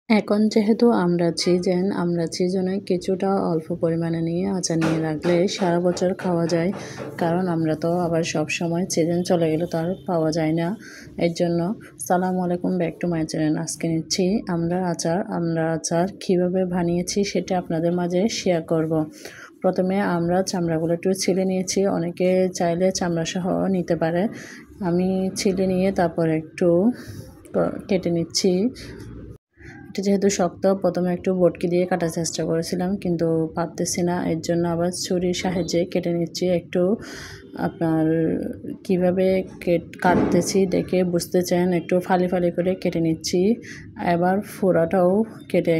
এখন যেহেতু আমরা সিজনে কিছুটা অল্প পরিমাণে নিয়ে আচার নিয়ে রাখলে সারা বছর খাওয়া যায়। কারণ আমরা তো আবার সবসময় সিজন চলে গেলে তো আর পাওয়া যায় না। এর জন্য সালামু আলাইকুম, ব্যাক টু মাই চ্যানেল। আজকে নিচ্ছি আমরা আচার কীভাবে বানিয়েছি সেটা আপনাদের মাঝে শেয়ার করব। প্রথমে আমরা চামড়াগুলো একটু ছিলে নিয়েছি, অনেকে চাইলে চামড়া সহ নিতে পারে। আমি ছিলে নিয়ে তারপর একটু কেটে নিচ্ছি। এটা যেহেতু শক্ত, প্রথমে একটু বটকি দিয়ে কাটার চেষ্টা করেছিলাম কিন্তু পারতেছি না, এর জন্য আবার ছুরির সাহায্যে কেটে নিচ্ছি। একটু আপনার কীভাবে কাটতেছি দেখে বুঝতে চান, একটু ফালি ফালি করে কেটে নিচ্ছি। এবার ফোড়াটাও কেটে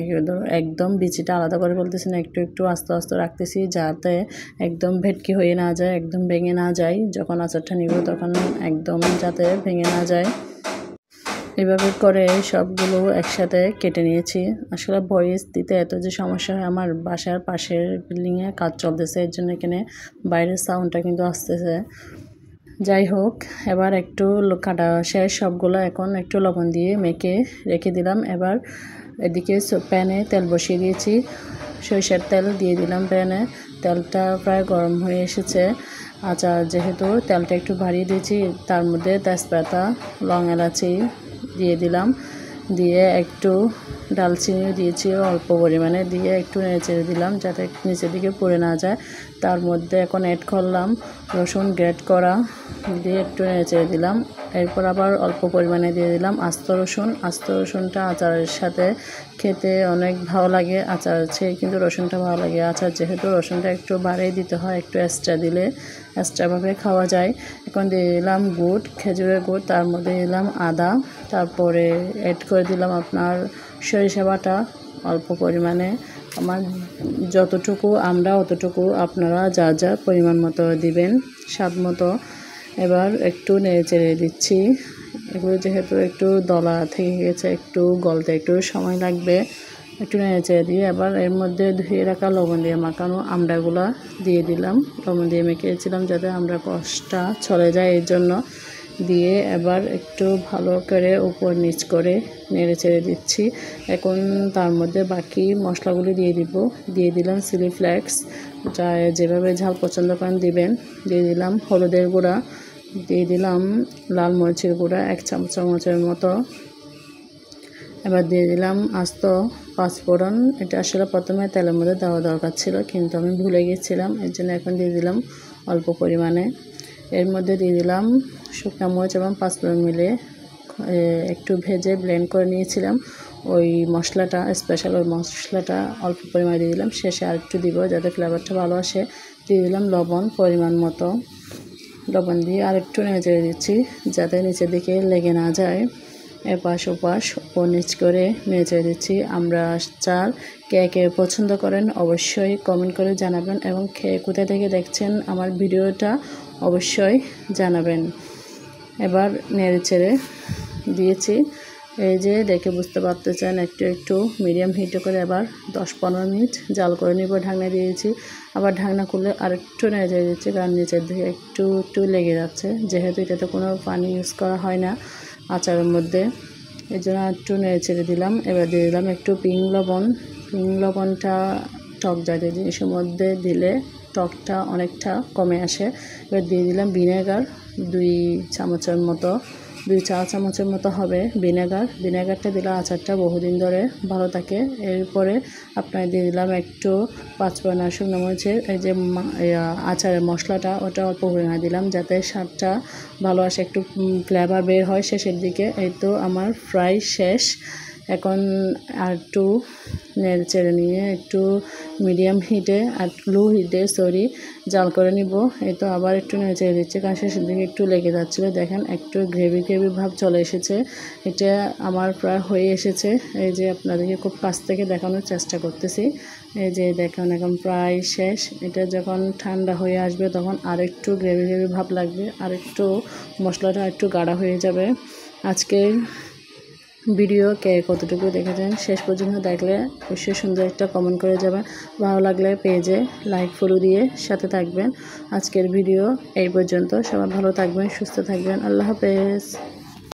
একদম বিচিটা আলাদা করে ফেলতেছি না, একটু একটু আস্তে আস্তে রাখতেছি যাতে একদম ভেটকি হয়ে না যায়, একদম ভেঙে না যায়। যখন আচারটা নিব তখন একদম যাতে ভেঙে না যায়, এভাবে করে সবগুলো একসাথে কেটে নিয়েছি। আসলে ভয়েস দিতে এত যে সমস্যা হয়, আমার বাসার পাশের বিল্ডিংয়ে কাজ চলতেছে, এর জন্য এখানে বাইরের সাউন্ডটা কিন্তু আসতেছে। যাই হোক, এবার একটু কাটা শেষ সবগুলো, এখন একটু লবণ দিয়ে মেখে রেখে দিলাম। এবার এদিকে প্যানে তেল বসিয়ে দিয়েছি, সরিষার তেল দিয়ে দিলাম প্যানে। তেলটা প্রায় গরম হয়ে এসেছে। আচার যেহেতু তেলটা একটু বাড়িয়ে দিয়েছি, তার মধ্যে তেজপাতা, লং এলাচি দিয়ে দিলাম, দিয়ে একটু ডালচিনিও দিয়েছি অল্প পরিমাণে, দিয়ে একটু নেড়ে দিলাম যাতে নিচের দিকে পড়ে না যায়। তার মধ্যে এখন অ্যাড করলাম রসুন গ্রেট করা, দিয়ে একটু নেড়ে দিলাম। এরপর আবার অল্প পরিমাণে দিয়ে দিলাম আস্ত রসুন। আস্ত রসুনটা আচারের সাথে খেতে অনেক ভালো লাগে, আচার চেয়ে কিন্তু রসুনটা ভালো লাগে। আচার যেহেতু রসুনটা একটু বাড়িয়ে দিতে হয়, একটু এক্সট্রা দিলে এক্সট্রাভাবে খাওয়া যায়। এখন দিয়ে দিলাম গুড়, খেজুরের গুড়, তার মধ্যে দিলাম আদা, তারপরে অ্যাড করে দিলাম আপনার সরিষা বাটা অল্প পরিমাণে। আমার যতটুকু আমরা অতটুকু আপনারা যা যা পরিমাণ মতো দিবেন, স্বাদ মতো। এবার একটু নেড়ে দিচ্ছি। এগুলো যেহেতু একটু দলা থেকে গেছে, একটু গলতে একটু সময় লাগবে, একটু নেড়ে দিয়ে এবার এর মধ্যে ধুয়ে রাখা লবণ দিয়ে মাখানো আমড়াগুলা দিয়ে দিলাম। লবণ দিয়ে মেখেছিলাম যাতে আমড়া কষটা চলে যায়, এর জন্য দিয়ে এবার একটু ভালো করে উপর নিচ করে নেড়ে দিচ্ছি। এখন তার মধ্যে বাকি মশলাগুলি দিয়ে দিলাম চিলি ফ্লেক্স, যা যেভাবে ঝাল পছন্দ করেন দিবেন। দিয়ে দিলাম হলুদের গুঁড়া, দিয়ে দিলাম লাল মরিচের গুঁড়া 1 চামচের মতো। এবার দিয়ে দিলাম আস্ত পাঁচফোড়ন। এটা আসলে প্রথমে তেলের মধ্যে দেওয়া দরকার ছিল কিন্তু আমি ভুলে গিয়েছিলাম, এর জন্য এখন দিয়ে দিলাম অল্প পরিমাণে। এর মধ্যে দিয়ে দিলাম শুকনো মরিচ এবং পাঁচফোড়ন মিলে একটু ভেজে ব্লেন্ড করে নিয়েছিলাম ওই মশলাটা, স্পেশাল ওই মশলাটা অল্প পরিমাণে দিয়ে দিলাম। শেষে আর একটু দিব যাতে ফ্লেভারটা ভালো আসে। দিয়ে দিলাম লবণ পরিমাণ মতো, লবণ দিয়ে আর একটু নেড়ে দিচ্ছি যাতে নিচের দিকে লেগে না যায়। এপাশ ওপাশ উপর নিচ করে নেড়ে দিচ্ছি। আমরা আচার কে কে পছন্দ করেন অবশ্যই কমেন্ট করে জানাবেন, এবং কোথা থেকে দেখছেন আমার ভিডিওটা অবশ্যই জানাবেন। এবার নেড়ে দিয়েছি, এই যে দেখে বুঝতে পারতেছেন একটু একটু মিডিয়াম হিটে করে এবার 10-15 মিনিট জাল করে নিব। ঢাকনা দিয়েছি, আবার ঢাকনা খুলে আর একটু নেড়ে দিচ্ছি কারণ নিচের দিকে একটু একটু লেগে যাচ্ছে, যেহেতু এটাতে কোনো পানি ইউজ করা হয় না আচারের মধ্যে, এই জন্য একটু নেড়ে দিলাম। এবার দিয়ে দিলাম একটু পিং লবণটা টক জাতীয় জিনিসের মধ্যে দিলে টকটা অনেকটা কমে আসে। এবার দিয়ে দিলাম ভিনেগার 2 চা চামচের মতো হবে ভিনেগারটা দিলে আচারটা বহুদিন ধরে ভালো থাকে। এরপরে আপনার দিয়ে দিলাম একটু পাঁচফোড়ন আর শুকনো মরিচের এই যে আচারের মশলাটা, ওটা অল্প পরিমাণে দিলাম যাতে স্বাদটা ভালো আসে, একটু ফ্লেভার বের হয় শেষের দিকে। এই তো আমার ফ্রাই শেষ। এখন আর একটু নেড়ে নিয়ে একটু মিডিয়াম হিটে আর লো হিটে জাল করে নিব। এই তো আবার একটু নেড়ে দিচ্ছি কারণ শেষের দিকে একটু লেগে যাচ্ছিলো। দেখেন একটু গ্রেভি ভাব চলে এসেছে, এটা আমার প্রায় হয়ে এসেছে। এই যে আপনাদেরকে খুব কাছ থেকে দেখানোর চেষ্টা করতেছি, এই যে দেখুন এখন প্রায় শেষ। এটা যখন ঠান্ডা হয়ে আসবে তখন আরেকটু গ্রেভি ভাব লাগবে, আরেকটু মশলাটা একটু গাঢ় হয়ে যাবে। আজকের ভিডিও কে কতটুকু দেখেছেন শেষ পর্যন্ত দেখলে অবশ্যই সুন্দর একটা কমেন্ট করে যাবেন। ভালো লাগলে পেজে লাইক ফলো দিয়ে সাথে থাকবেন। আজকের ভিডিও এই পর্যন্ত। সবাই ভালো থাকবেন, সুস্থ থাকবেন। আল্লাহ হাফেজ।